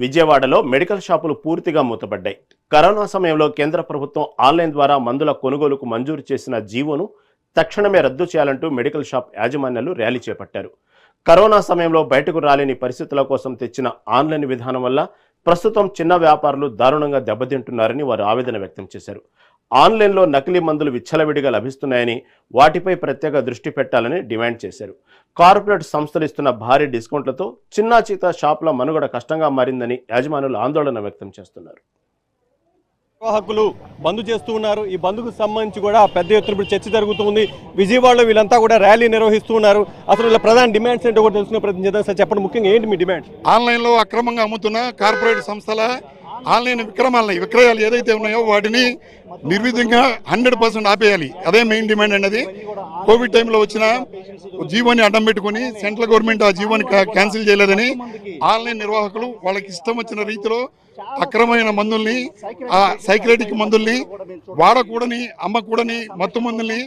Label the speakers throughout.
Speaker 1: విజయవాడలో మెడికల్ షాపులు పూర్తిగా మూతపడ్డాయి. కరోనా సమయంలో కేంద్ర ప్రభుత్వం ఆన్లైన్ ద్వారా మందుల కొనుగోలుకు మంజూరు చేసిన జీవోను తక్షణమే రద్దు చేయాలంటూ మెడికల్ షాప్ యాజమాన్యాలు ర్యాలీ చేపట్టారు. కరోనా సమయంలో బయటకు రాలేని పరిస్థితుల కోసం తెచ్చిన ఆన్లైన్ విధానం వల్ల ప్రస్తుతం చిన్న వ్యాపారులు దారుణంగా దెబ్బతింటున్నారని వారు ఆవేదన వ్యక్తం చేశారు. ఆన్లైన్లో నకిలీ మందులు విచ్చలవిడిగా లభిస్తున్నాయని, వాటిపై ప్రత్యేక దృష్టి పెట్టాలని డిమాండ్ చేశారు. కార్పొరేట్ సంస్థలు ఇస్తున్న భారీ డిస్కౌంట్లతో చిన్నా చీతా షాపుల మనుగడ కష్టంగా మారిందని యాజమానులు ఆందోళన వ్యక్తం చేస్తున్నారు.
Speaker 2: నిర్వాహకులు బంద్ చేస్తూ ఉన్నారు. ఈ బంద్కు సంబంధించి కూడా పెద్ద ఎత్తున ఇప్పుడు చర్చ జరుగుతుంది. విజయవాడలో వీళ్ళంతా కూడా ర్యాలీ నిర్వహిస్తూ ఉన్నారు. అసలు వీళ్ళ ప్రధాన డిమాండ్స్ ఏంటో కూడా తెలుసుకునే ప్రయత్నం చేద్దాం. సార్ చెప్పండి, ముఖ్యంగా ఏంటి మీ డిమాండ్?
Speaker 3: ఆన్లైన్లో అక్రమంగా అమ్ముతున్న కార్పొరేట్ సంస్థల ఆన్లైన్ విక్రయాలు ఏదైతే ఉన్నాయో వాటిని నిర్విధంగా 100% ఆపేయాలి. అదే మెయిన్ డిమాండ్ అన్నది. కోవిడ్ టైంలో వచ్చిన జీవోని అడ్డం పెట్టుకుని సెంట్రల్ గవర్నమెంట్ ఆ జీవోని క్యాన్సిల్ చేయలేదని ఆన్లైన్ నిర్వాహకులు వాళ్ళకి ఇష్టం వచ్చిన రీతిలో అక్రమమైన మందుల్ని, ఆ సైక్రేటిక్ మందుల్ని, వాడకూడని అమ్మకూడని మత్తు మందుల్ని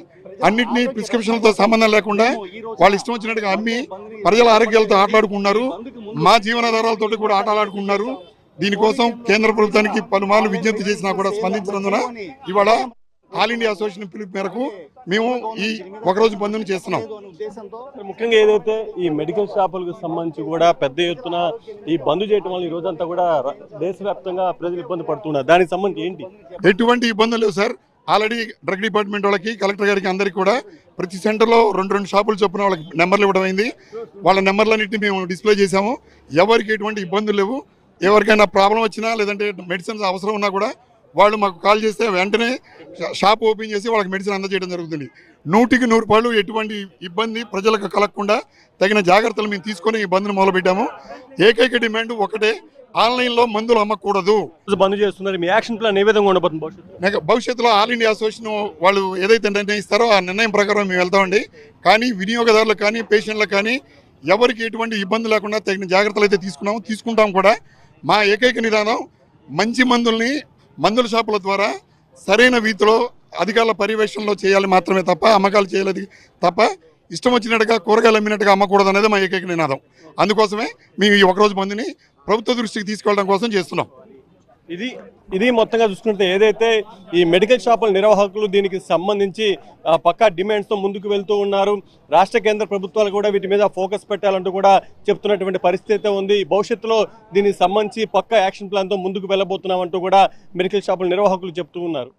Speaker 3: అన్నింటినీ ప్రిస్క్రిప్షన్లతో సంబంధం లేకుండా వాళ్ళు ఇష్టం వచ్చినట్టుగా అమ్మి ప్రజల ఆరోగ్యాలతో ఆటలాడుకున్నారు. మా జీవనాధారాలతో కూడా ఆటలాడుకున్నారు. దీనికోసం కేంద్ర ప్రభుత్వానికి పలుమార్లు విజ్ఞప్తి చేసినా కూడా స్పందించినందున ఇవాళ ఆల్ ఇండియా అసోసియేషన్ పిలుపు మేరకు మేము ఈ ఒకరోజు బంద్ను చేస్తున్నాం.
Speaker 2: ముఖ్యంగా ఏదైతే ఈ మెడికల్ షాపులకు సంబంధించి కూడా పెద్ద ఎత్తున ఈ బంద్ చేయడం వల్ల ఈ రోజంతా కూడా దేశవ్యాప్తంగా ప్రజలు ఇబ్బంది పడుతున్నారు. దానికి సంబంధించి ఏంటి?
Speaker 3: ఎటువంటి ఇబ్బందులు లేవు సార్. ఆల్రెడీ డ్రగ్ డిపార్ట్మెంట్ వాళ్ళకి, కలెక్టర్ గారికి అందరికీ కూడా ప్రతి సెంటర్లో 2 షాపులు చొప్పున వాళ్ళకి నెంబర్లు ఇవ్వడం అయింది. వాళ్ళ నెంబర్లన్నింటినీ మేము డిస్ప్లే చేసాము. ఎవరికి ఎటువంటి ఇబ్బందులు లేవు. ఎవరికైనా ప్రాబ్లం వచ్చినా లేదంటే మెడిసిన్స్ అవసరం ఉన్నా కూడా వాళ్ళు మాకు కాల్ చేస్తే వెంటనే షాప్ ఓపెన్ చేసి వాళ్ళకి మెడిసిన్ అందజేయడం జరుగుతుంది. 100% ఎటువంటి ఇబ్బంది ప్రజలకు కలగకుండా తగిన జాగ్రత్తలు మేము తీసుకొని ఈ బంద్ను మొదలుపెట్టాము. ఏకైక డిమాండ్ ఒకటే, ఆన్లైన్లో మందులు అమ్మకూడదు.
Speaker 2: బంద్ చేస్తున్నారు. మీ యాక్షన్ ప్లాన్ ఏ విధంగా ఉండబోతుంది?
Speaker 3: భవిష్యత్తులో ఆల్ ఇండియా అసోసియేషన్ వాళ్ళు ఏదైతే నిర్ణయిస్తారో ఆ నిర్ణయం ప్రకారం మేము వెళ్తామండి. కానీ వినియోగదారులకు కానీ పేషెంట్లకు కానీ ఎవరికి ఎటువంటి ఇబ్బంది లేకుండా తగిన జాగ్రత్తలు అయితే తీసుకుంటాం కూడా. మా ఏకైక నిదానం మంచి మందుల షాపుల ద్వారా సరైన రీతిలో అధికారుల పర్యవేక్షణలో చేయాలి మాత్రమే తప్ప, అమ్మకాలు చేయలేదు తప్ప ఇష్టం వచ్చినట్టుగా కూరగాయలు అమ్మినట్టుగా అమ్మకూడదు అనేది మా ఏకైక నినాదం. అందుకోసమే మేము ఈ ఒకరోజు బంద్ని ప్రభుత్వ దృష్టికి తీసుకెళ్ళడం కోసం చేస్తున్నాం.
Speaker 2: ఇది మొత్తంగా చూసుకుంటే ఏదైతే ఈ మెడికల్ షాపుల నిర్వాహకులు దీనికి సంబంధించి పక్కా డిమాండ్స్తో ముందుకు వెళ్తూ ఉన్నారు. రాష్ట్ర కేంద్ర ప్రభుత్వాలు కూడా వీటి మీద ఫోకస్ పెట్టాలంటూ కూడా చెప్తున్నటువంటి పరిస్థితి ఉంది. భవిష్యత్తులో దీనికి సంబంధించి పక్కా యాక్షన్ ప్లాన్తో ముందుకు వెళ్ళబోతున్నామంటూ కూడా మెడికల్ షాపుల నిర్వాహకులు చెప్తూ ఉన్నారు.